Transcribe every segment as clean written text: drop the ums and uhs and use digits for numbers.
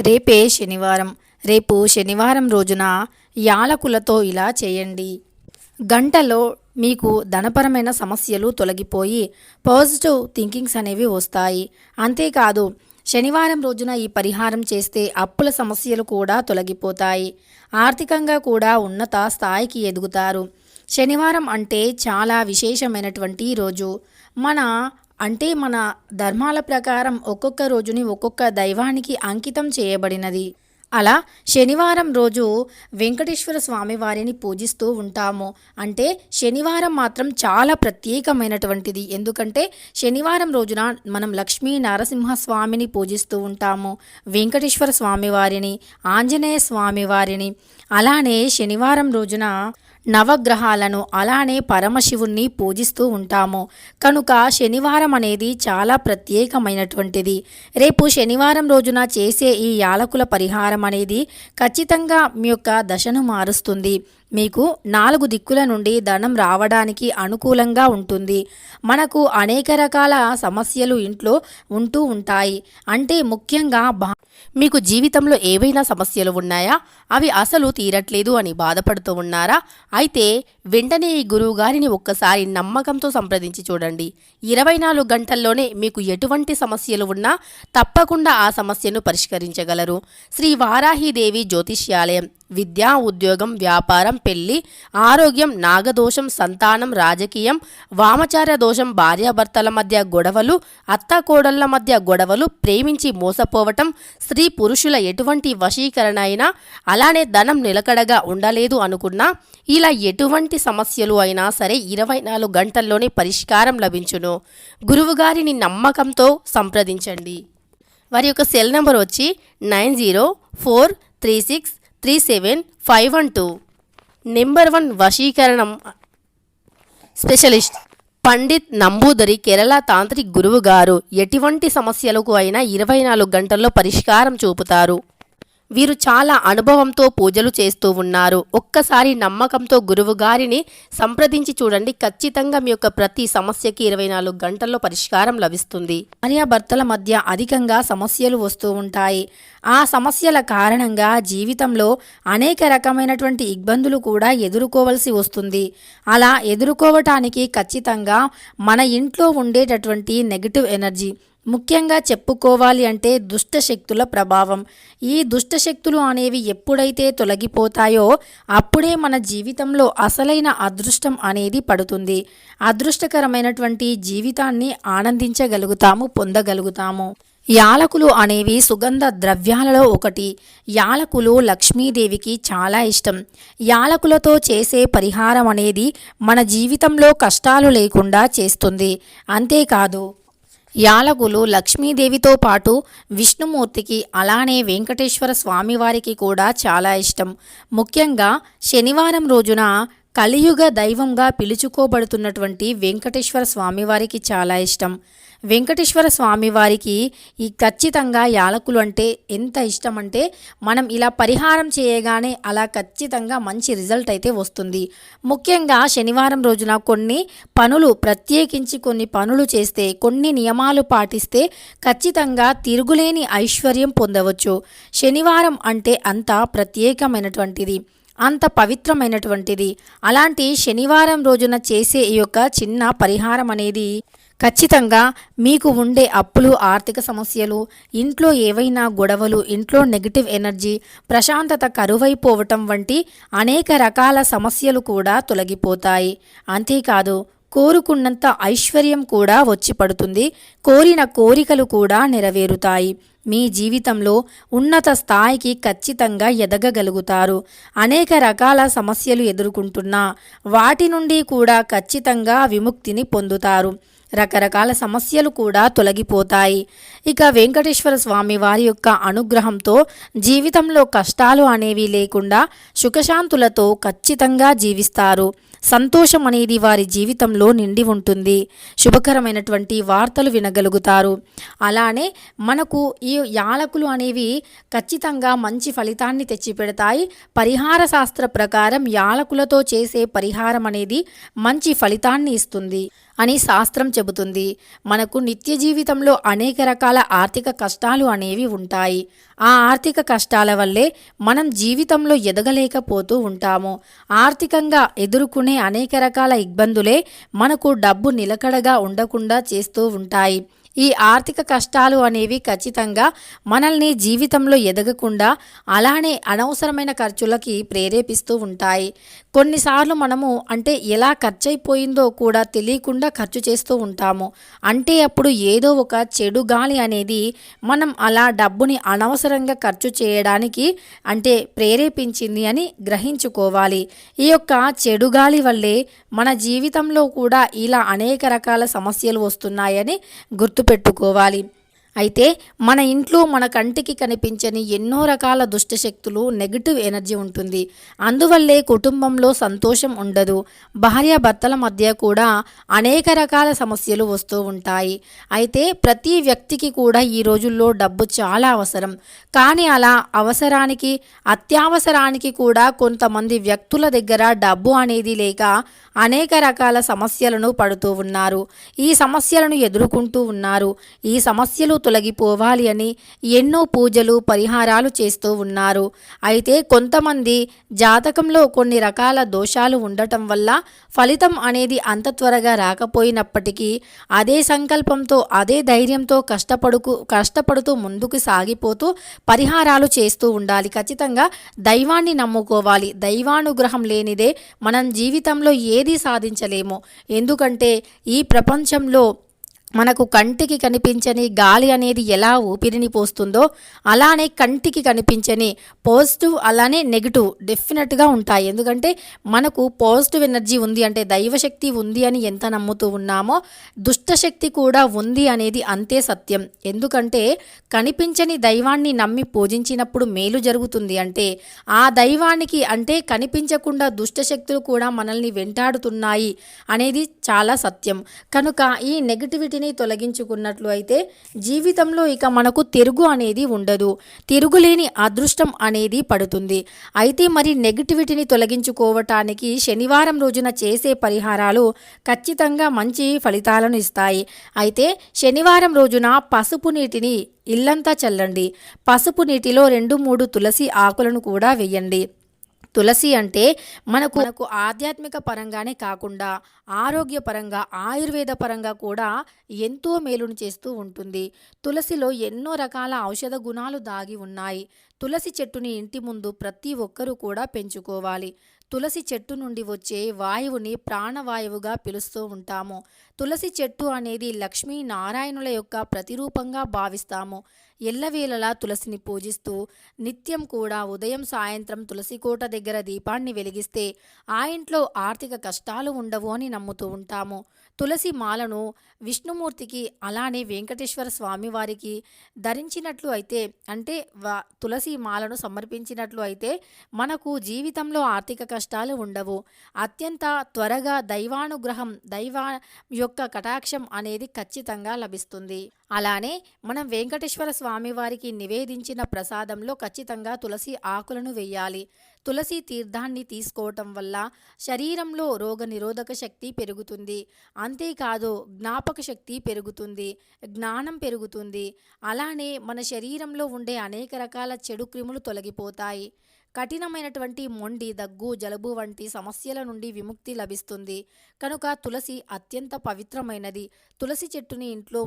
రేపే శనివారం. రేపు శనివారం రోజున యాలకులతో ఇలా చేయండి. గంటలో మీకు ధనపరమైన సమస్యలు తొలగిపోయి పాజిటివ్ థింకింగ్స్ అనేవి వస్తాయి. అంతేకాదు శనివారం రోజున ఈ పరిహారం చేస్తే అప్పుల సమస్యలు కూడా తొలగిపోతాయి. ఆర్థికంగా కూడా ఉన్నత స్థాయికి ఎదుగుతారు. శనివారం అంటే చాలా విశేషమైనటువంటి రోజు. మన ధర్మాల ప్రకారం ఒక్కొక్క రోజుని ఒక్కొక్క దైవానికి అంకితం చేయబడినది. అలా శనివారం రోజు వెంకటేశ్వర స్వామి వారిని పూజిస్తూ ఉంటాము. అంటే శనివారం మాత్రం చాలా ప్రత్యేకమైనటువంటిది. ఎందుకంటే శనివారం రోజున మనం లక్ష్మీ నరసింహస్వామిని పూజిస్తూ ఉంటాము, వెంకటేశ్వర స్వామి వారిని, ఆంజనేయ స్వామి వారిని. అలానే శనివారం రోజున నవగ్రహాలను అలానే పరమశివుణ్ణి పూజిస్తూ ఉంటాము. కనుక శనివారం అనేది చాలా ప్రత్యేకమైనటువంటిది. రేపు శనివారం రోజున చేసే ఈ యాలకుల పరిహారం అనేది ఖచ్చితంగా మీ యొక్క దశను మారుస్తుంది. మీకు 4 దిక్కుల నుండి ధనం రావడానికి అనుకూలంగా ఉంటుంది. మనకు అనేక రకాల సమస్యలు ఇంట్లో ఉంటూ ఉంటాయి. అంటే ముఖ్యంగా మీకు జీవితంలో ఏవైనా సమస్యలు ఉన్నాయా, అవి అసలు తీరట్లేదు అని బాధపడుతూ ఉన్నారా? అయితే వెంటనే ఈ గురువు గారిని ఒక్కసారి నమ్మకంతో సంప్రదించి చూడండి. 24 గంటల్లోనే మీకు ఎటువంటి సమస్యలు ఉన్నా తప్పకుండా ఆ సమస్యను పరిష్కరించగలరు. శ్రీ వారాహిదేవి జ్యోతిష్యాలయం. విద్య, ఉద్యోగం, వ్యాపారం, పెళ్లి, ఆరోగ్యం, నాగదోషం, సంతానం, రాజకీయం, వామచార దోషం, భార్యాభర్తల మధ్య గొడవలు, అత్తాకోడళ్ల మధ్య గొడవలు, ప్రేమించి మోసపోవటం, స్త్రీ పురుషుల ఎటువంటి వశీకరణ అయినా, అలానే ధనం నిలకడగా ఉండలేదు అనుకున్నా, ఇలా ఎటువంటి సమస్యలు అయినా సరే 24 గంటల్లోనే పరిష్కారం లభించును. గురువుగారిని నమ్మకంతో సంప్రదించండి. వారి యొక్క సెల్ నంబర్ వచ్చి 9043637512. నెంబర్ 1 వశీకరణం స్పెషలిస్ట్ పండిత్ నంబూదరి, కేరళ తాంత్రిక్ గురువు గారు. ఎటువంటి సమస్యలకు అయినా 24 గంటల్లో పరిష్కారం చూపుతారు. వీరు చాలా అనుభవంతో పూజలు చేస్తూ ఉన్నారు. ఒక్కసారి నమ్మకంతో గురువు గారిని సంప్రదించి చూడండి. ఖచ్చితంగా మీ యొక్క ప్రతి సమస్యకి 24 గంటల్లో పరిష్కారం లభిస్తుంది. భార్యాభర్తల మధ్య అధికంగా సమస్యలు వస్తూ ఉంటాయి. ఆ సమస్యల కారణంగా జీవితంలో అనేక రకమైనటువంటి ఇబ్బందులు కూడా ఎదుర్కోవలసి వస్తుంది. అలా ఎదుర్కోవటానికి ఖచ్చితంగా మన ఇంట్లో ఉండేటటువంటి నెగిటివ్ ఎనర్జీ, ముఖ్యంగా చెప్పుకోవాలి అంటే దుష్ట శక్తుల ప్రభావం. ఈ దుష్ట శక్తులు అనేవి ఎప్పుడైతే తొలగిపోతాయో అప్పుడే మన జీవితంలో అసలైన అదృష్టం అనేది పడుతుంది. అదృష్టకరమైనటువంటి జీవితాన్ని ఆనందించగలుగుతాము, పొందగలుగుతాము. యాలకులు అనేవి సుగంధ ద్రవ్యాలలో ఒకటి. యాలకులు లక్ష్మీదేవికి చాలా ఇష్టం. యాలకులతో చేసే పరిహారం అనేది మన జీవితంలో కష్టాలు లేకుండా చేస్తుంది. అంతేకాదు యాలకులు లక్ష్మీదేవితో పాటు విష్ణుమూర్తికి అలానే వెంకటేశ్వర స్వామివారికి కూడా చాలా ఇష్టం. ముఖ్యంగా శనివారం రోజున కలియుగ దైవంగా పిలుచుకోబడుతున్నటువంటి వెంకటేశ్వర స్వామివారికి చాలా ఇష్టం. వెంకటేశ్వర స్వామివారికి ఈ ఖచ్చితంగా యాలకులు అంటే ఎంత ఇష్టం అంటే మనం ఇలా పరిహారం చేయగానే అలా ఖచ్చితంగా మంచి రిజల్ట్ అయితే వస్తుంది. ముఖ్యంగా శనివారం రోజున ప్రత్యేకించి కొన్ని పనులు చేస్తే, కొన్ని నియమాలు పాటిస్తే ఖచ్చితంగా తిరుగులేని ఐశ్వర్యం పొందవచ్చు. శనివారం అంటే అంత ప్రత్యేకమైనటువంటిది, అంత పవిత్రమైనటువంటిది. అలాంటి శనివారం రోజున చేసే ఈ యొక్క చిన్న పరిహారం అనేది ఖచ్చితంగా మీకు ఉండే అప్పులు, ఆర్థిక సమస్యలు, ఇంట్లో ఏవైనా గొడవలు, ఇంట్లో నెగిటివ్ ఎనర్జీ, ప్రశాంతత కరువైపోవటం వంటి అనేక రకాల సమస్యలు కూడా తొలగిపోతాయి. అంతేకాదు కోరుకున్నంత ఐశ్వర్యం కూడా వచ్చి పడుతుంది. కోరిన కోరికలు కూడా నెరవేరుతాయి. మీ జీవితంలో ఉన్నత స్థాయికి ఖచ్చితంగా ఎదగగలుగుతారు. అనేక రకాల సమస్యలు ఎదుర్కొంటున్నా వాటి నుండి కూడా ఖచ్చితంగా విముక్తిని పొందుతారు. రకరకాల సమస్యలు కూడా తొలగిపోతాయి. ఇక వెంకటేశ్వర స్వామి వారి యొక్క అనుగ్రహంతో జీవితంలో కష్టాలు అనేవి లేకుండా సుఖశాంతులతో ఖచ్చితంగా జీవిస్తారు. సంతోషం అనేది వారి జీవితంలో నిండి ఉంటుంది. శుభకరమైనటువంటి వార్తలు వినగలుగుతారు. అలానే మనకు ఈ యాలకులు అనేవి ఖచ్చితంగా మంచి ఫలితాన్ని తెచ్చిపెడతాయి. పరిహార శాస్త్ర ప్రకారం యాలకులతో చేసే పరిహారం అనేది మంచి ఫలితాన్ని ఇస్తుంది. అని శాస్త్రం చెబుతుంది. మనకు నిత్య జీవితంలో అనేక రకాల ఆర్థిక కష్టాలు అనేవి ఉంటాయి. ఆ ఆర్థిక కష్టాల వల్లే మనం జీవితంలో ఎదగలేకపోతూ ఉంటాము. ఆర్థికంగా ఎదుర్కొనే అనేక రకాల ఇబ్బందులే మనకు డబ్బు నిలకడగా ఉండకుండా చేస్తూ ఉంటాయి. ఈ ఆర్థిక కష్టాలు అనేవి ఖచ్చితంగా మనల్ని జీవితంలో ఎదగకుండా అలానే అనవసరమైన ఖర్చులకి ప్రేరేపిస్తూ ఉంటాయి. కొన్నిసార్లు మనము ఎలా ఖర్చయిపోయిందో కూడా తెలియకుండా ఖర్చు చేస్తూ ఉంటాము. అప్పుడు ఏదో ఒక చెడు గాలి అనేది మనం అలా డబ్బుని అనవసరంగా ఖర్చు చేయడానికి ప్రేరేపించింది అని గ్రహించుకోవాలి. ఈ యొక్క చెడు గాలి వల్లే మన జీవితంలో కూడా ఇలా అనేక రకాల సమస్యలు వస్తున్నాయని గుర్తుపెట్టుకోవాలి. అయితే మన ఇంట్లో మన కంటికి కనిపించని ఎన్నో రకాల దుష్టశక్తులు, నెగిటివ్ ఎనర్జీ ఉంటుంది. అందువల్లే కుటుంబంలో సంతోషం ఉండదు. భార్యాభర్తల మధ్య కూడా అనేక రకాల సమస్యలు వస్తూ ఉంటాయి. అయితే ప్రతి వ్యక్తికి కూడా ఈ రోజుల్లో డబ్బు చాలా అవసరం. కానీ అలా అవసరానికి, అత్యవసరానికి కూడా కొంతమంది వ్యక్తుల దగ్గర డబ్బు అనేది లేక అనేక రకాల సమస్యలను పడుతూ ఉన్నారు. ఈ సమస్యలను ఎదుర్కొంటూ ఉన్నారు. ఈ సమస్యలు తొలగిపోవాలి అని ఎన్నో పూజలు, పరిహారాలు చేస్తూ ఉన్నారు. అయితే కొంతమంది జాతకంలో కొన్ని రకాల దోషాలు ఉండటం వల్ల ఫలితం అనేది అంత త్వరగా రాకపోయినప్పటికీ అదే సంకల్పంతో, అదే ధైర్యంతో కష్టపడుతూ ముందుకు సాగిపోతూ పరిహారాలు చేస్తూ ఉండాలి. ఖచ్చితంగా దైవాన్ని నమ్ముకోవాలి. దైవానుగ్రహం లేనిదే మనం జీవితంలో ఏది సాధించలేము. ఎందుకంటే ఈ ప్రపంచంలో మనకు కంటికి కనిపించని గాలి అనేది ఎలా ఊపిరిని పోస్తుందో అలానే కంటికి కనిపించని పాజిటివ్ అలానే నెగిటివ్ డెఫినెట్గా ఉంటాయి. ఎందుకంటే మనకు పాజిటివ్ ఎనర్జీ ఉంది అంటే దైవశక్తి ఉంది అని ఎంత నమ్ముతూ ఉన్నామో దుష్టశక్తి కూడా ఉంది అనేది అంతే సత్యం. ఎందుకంటే కనిపించని దైవాన్ని నమ్మి పూజించినప్పుడు మేలు జరుగుతుంది. ఆ దైవానికి కనిపించకుండా దుష్టశక్తులు కూడా మనల్ని వెంటాడుతున్నాయి అనేది చాలా సత్యం. కనుక ఈ నెగిటివిటీ తొలగించుకున్నట్లు అయితే జీవితంలో ఇక మనకు తిరుగు అనేది ఉండదు. తిరుగులేని అదృష్టం అనేది పడుతుంది. అయితే మరి నెగిటివిటీని తొలగించుకోవటానికి శనివారం రోజున చేసే పరిహారాలు ఖచ్చితంగా మంచి ఫలితాలను ఇస్తాయి. అయితే శనివారం రోజున పసుపు నీటిని ఇల్లంతా చల్లండి. పసుపు నీటిలో 2-3 తులసి ఆకులను కూడా వేయండి. తులసి మనకు ఆధ్యాత్మిక పరంగానే కాకుండా ఆరోగ్యపరంగా, ఆయుర్వేద పరంగా కూడా ఎంతో మేలును చేస్తూ ఉంటుంది. తులసిలో ఎన్నో రకాల ఔషధ గుణాలు దాగి ఉన్నాయి. తులసి చెట్టుని ఇంటి ముందు ప్రతి ఒక్కరూ కూడా పెంచుకోవాలి. తులసి చెట్టు నుండి వచ్చే వాయువుని ప్రాణవాయువుగా పిలుస్తూ ఉంటాము. తులసి చెట్టు అనేది లక్ష్మీ నారాయణుల యొక్క ప్రతిరూపంగా భావిస్తాము. ఎల్లవేళలా తులసిని పూజిస్తూ నిత్యం కూడా ఉదయం సాయంత్రం తులసి కోట దగ్గర దీపాన్ని వెలిగిస్తే ఆ ఇంట్లో ఆర్థిక కష్టాలు ఉండవు అని నమ్ముతూ ఉంటాము. తులసి మాలను విష్ణుమూర్తికి అలానే వెంకటేశ్వర స్వామి వారికి ధరించినట్లు అయితే తులసి మాలను సమర్పించినట్లు అయితే మనకు జీవితంలో ఆర్థిక కష్టాలు ఉండవు. అత్యంత త్వరగా దైవానుగ్రహం, దైవ యొక్క కటాక్షం అనేది ఖచ్చితంగా లభిస్తుంది. అలానే మనం వెంకటేశ్వర స్వామి వారికి నివేదించిన ప్రసాదంలో ఖచ్చితంగా తులసి ఆకులను వేయాలి. తులసి తీర్థాన్ని తీసుకోవటం వల్ల శరీరంలో రోగనిరోధక శక్తి పెరుగుతుంది. అంతేకాదు జ్ఞాపక శక్తి పెరుగుతుంది, జ్ఞానం పెరుగుతుంది. అలానే మన శరీరంలో ఉండే అనేక రకాల చెడు క్రిములు తొలగిపోతాయి. కఠినమైనటువంటి మొండి, దగ్గు, జలుబు వంటి సమస్యల నుండి విముక్తి లభిస్తుంది. కనుక తులసి అత్యంత పవిత్రమైనది. తులసి చెట్టుని ఇంట్లో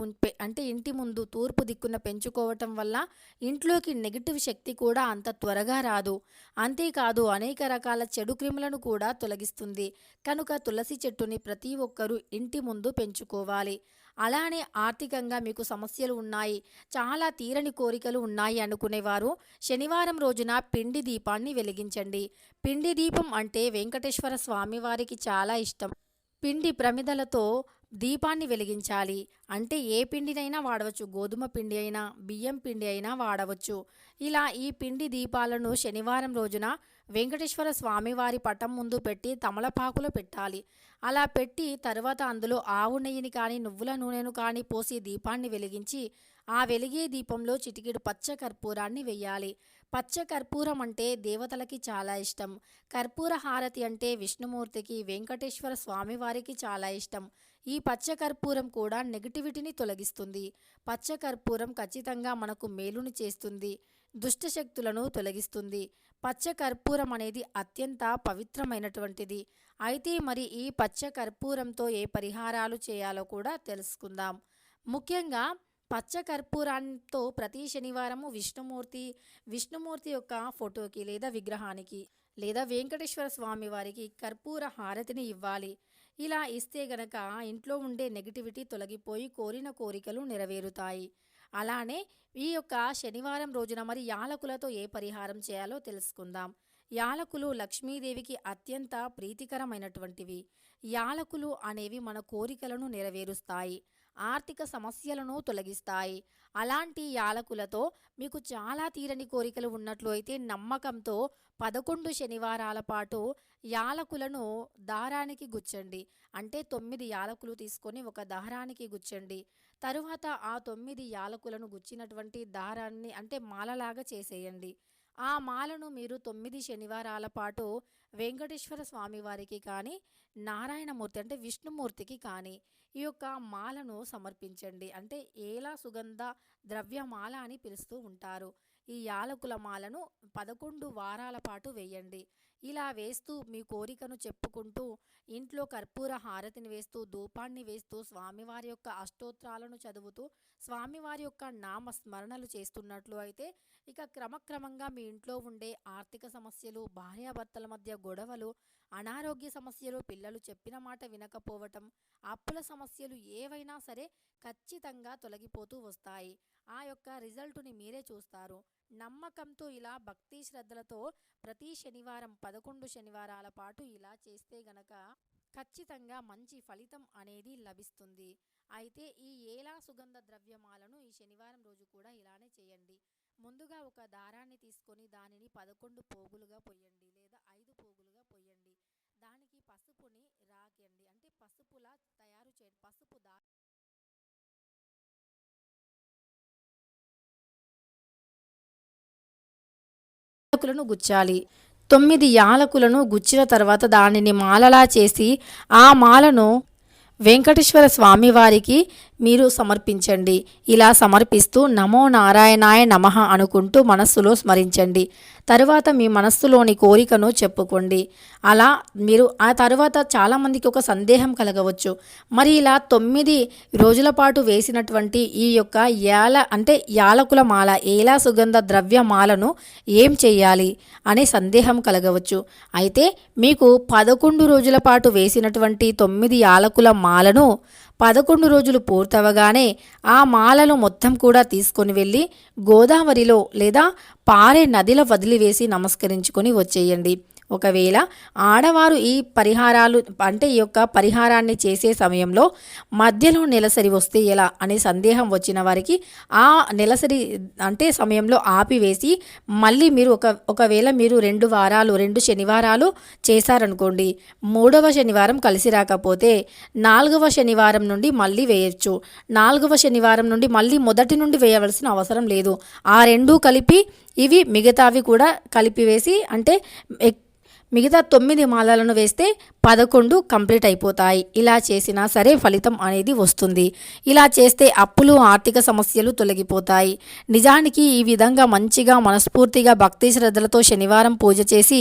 ఇంటి ముందు తూర్పు దిక్కున పెంచుకోవటం వల్ల ఇంట్లోకి నెగిటివ్ శక్తి కూడా అంత త్వరగా రాదు. అంతేకాదు అనేక రకాల చెడు క్రిములను కూడా తొలగిస్తుంది. కనుక తులసి చెట్టుని ప్రతి ఒక్కరూ ఇంటి ముందు పెంచుకోవాలి. అలానే ఆర్థికంగా మీకు సమస్యలు ఉన్నాయి, చాలా తీరని కోరికలు ఉన్నాయి అనుకునేవారు శనివారం రోజున పిండి దీపాన్ని వెలిగించండి. పిండి దీపం వెంకటేశ్వర స్వామి వారికి చాలా ఇష్టం. పిండి ప్రమిదలతో దీపాన్ని వెలిగించాలి. ఏ పిండినైనా వాడవచ్చు. గోధుమ పిండి అయినా, బియ్యం పిండి అయినా వాడవచ్చు. ఇలా ఈ పిండి దీపాలను శనివారం రోజున వెంకటేశ్వర స్వామివారి పటం ముందు పెట్టి తమలపాకులో పెట్టాలి. అలా పెట్టి తర్వాత అందులో ఆవు నెయ్యిని కానీ, నువ్వుల నూనెను కానీ పోసి దీపాన్ని వెలిగించి ఆ వెలిగే దీపంలో చిటికెడు పచ్చ కర్పూరాన్ని వెయ్యాలి. పచ్చ కర్పూరం దేవతలకి చాలా ఇష్టం. కర్పూర హారతి విష్ణుమూర్తికి, వెంకటేశ్వర స్వామివారికి చాలా ఇష్టం. ఈ పచ్చకర్పూరం కూడా నెగటివిటీని తొలగిస్తుంది. పచ్చకర్పూరం ఖచ్చితంగా మనకు మేలుని చేస్తుంది, దుష్టశక్తులను తొలగిస్తుంది. పచ్చకర్పూరం అనేది అత్యంత పవిత్రమైనటువంటిది. అయితే మరి ఈ పచ్చకర్పూరంతో ఏ పరిహారాలు చేయాలో కూడా తెలుసుకుందాం. ముఖ్యంగా పచ్చకర్పూరంతో ప్రతి శనివారము విష్ణుమూర్తి యొక్క ఫోటోకి లేదా విగ్రహానికి లేదా వెంకటేశ్వర స్వామి వారికి కర్పూర హారతిని ఇవ్వాలి. ఇలా ఇస్తే గనక ఇంట్లో ఉండే నెగిటివిటీ తొలగిపోయి కోరిన కోరికలు నెరవేరుతాయి. అలానే ఈ యొక్క శనివారం రోజున మరి యాలకులతో ఏ పరిహారం చేయాలో తెలుసుకుందాం. యాలకులు లక్ష్మీదేవికి అత్యంత ప్రీతికరమైనటువంటివి. యాలకులు అనేవి మన కోరికలను నెరవేరుస్తాయి, ఆర్థిక సమస్యలను తొలగిస్తాయి. అలాంటి యాలకులతో మీకు చాలా తీరని కోరికలు ఉన్నట్లు అయితే నమ్మకంతో 11 శనివారాల పాటు యాలకులను దారానికి గుచ్చండి. అంటే 9 యాలకులు తీసుకొని ఒక దారానికి గుచ్చండి. తరువాత ఆ 9 యాలకులను గుచ్చినటువంటి దారాన్ని అంటే మాలలాగా చేసేయండి. ఆ మాలను మీరు 9 శనివారాల పాటు వెంకటేశ్వర స్వామి వారికి కానీ, నారాయణమూర్తి అంటే విష్ణుమూర్తికి కానీ ఈ యొక్క మాలను సమర్పించండి. అంటే ఏలా సుగంధ ద్రవ్యమాల అని పిలుస్తూ ఉంటారు. ఈ యాలకుల మాలను 11 వారాల పాటు వేయండి. ఇలా వేస్తూ మీ కోరికను చెప్పుకుంటూ ఇంట్లో కర్పూర హారతిని వేస్తూ ధూపాన్ని వేస్తూ స్వామివారి యొక్క అష్టోత్రాలను చదువుతూ స్వామివారి యొక్క నామ స్మరణలు చేస్తున్నట్లు అయితే ఇక క్రమక్రమంగా మీ ఇంట్లో ఉండే ఆర్థిక సమస్యలు, భార్యాభర్తల మధ్య గొడవలు, అనారోగ్య సమస్యలు, పిల్లలు చెప్పిన మాట వినకపోవటం, అప్పుల సమస్యలు ఏవైనా సరే ఖచ్చితంగా తొలగిపోతూ వస్తాయి. ఆ యొక్క రిజల్టుని మీరే చూస్తారు. నమ్మకంతో ఇలా భక్తి శ్రద్ధలతో ప్రతి శనివారం 11 శనివారాల పాటు ఇలా చేస్తే గనక ఖచ్చితంగా మంచి ఫలితం అనేది లభిస్తుంది. అయితే ఈ ఏలా సుగంధ ద్రవ్యమాలను ఈ శనివారం రోజు కూడా ఇలానే చేయండి. ముందుగా ఒక దారాన్ని తీసుకొని దానిని 11 పోగులుగా పొయ్యండి లేదా 5 పోగులుగా పొయ్యండి. దానికి పసుపుని రాకండి, అంటే పసుపులా తయారు చేయండి. పసుపు యాలకులను గుచ్చాలి. 9 యాలకులను గుచ్చిన తర్వాత దానిని మాలలా చేసి ఆ మాలను వెంకటేశ్వర స్వామి వారికి మీరు సమర్పించండి. ఇలా సమర్పిస్తూ నమో నారాయణాయ నమః అనుకుంటూ మనస్సులో స్మరించండి. తరువాత మీ మనస్సులోని కోరికను చెప్పుకోండి. అలా మీరు ఆ తర్వాత చాలామందికి ఒక సందేహం కలగవచ్చు, మరి ఇలా 9 రోజుల పాటు వేసినటువంటి ఈ యొక్క యాలకుల మాల, ఏలా సుగంధ ద్రవ్య మాలను ఏం చెయ్యాలి అనే సందేహం కలగవచ్చు. అయితే మీకు 11 రోజుల పాటు వేసినటువంటి 9 యాలకుల మాలను 11 రోజులు పూర్తవగానే ఆ మాలను మొత్తం కూడా తీసుకొని వెళ్ళి గోదావరిలో లేదా పారే నదిలో వదిలివేసి నమస్కరించుకొని వచ్చేయండి. ఒకవేళ ఆడవారు ఈ పరిహారాలు అంటే ఈ యొక్క పరిహారాన్ని చేసే సమయంలో మధ్యలో నెలసరి వస్తే ఎలా అనే సందేహం వచ్చిన వారికి ఆ నెలసరి అంటే సమయంలో ఆపివేసి మళ్ళీ మీరు ఒకవేళ మీరు 2 శనివారాలు చేశారనుకోండి, 3వ శనివారం కలిసి రాకపోతే 4వ శనివారం నుండి మళ్ళీ వేయచ్చు. 4వ శనివారం నుండి మళ్ళీ మొదటి నుండి వేయవలసిన అవసరం లేదు. ఆ 2 కలిపి ఇవి మిగతావి కూడా కలిపివేసి అంటే మిగతా 9 మాలలను వేస్తే 11 కంప్లీట్ అయిపోతాయి. ఇలా చేసినా సరే ఫలితం అనేది వస్తుంది. ఇలా చేస్తే అప్పులు, ఆర్థిక సమస్యలు తొలగిపోతాయి. నిజానికి ఈ విధంగా మంచిగా మనస్ఫూర్తిగా భక్తి శ్రద్ధలతో శనివారం పూజ చేసి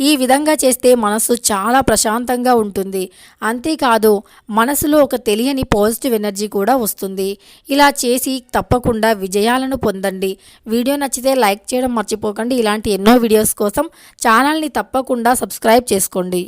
ఈ విధంగా చేస్తే మనసు చాలా ప్రశాంతంగా ఉంటుంది. అంతేకాదు మనసులో ఒక తెలియని పాజిటివ్ ఎనర్జీ కూడా వస్తుంది. ఇలా చేసి తప్పకుండా విజయాలను పొందండి. వీడియో నచ్చితే లైక్ చేయడం మర్చిపోకండి. ఇలాంటి ఎన్నో వీడియోస్ కోసం ఛానల్ని తప్పకుండా సబ్స్క్రైబ్ చేసుకోండి.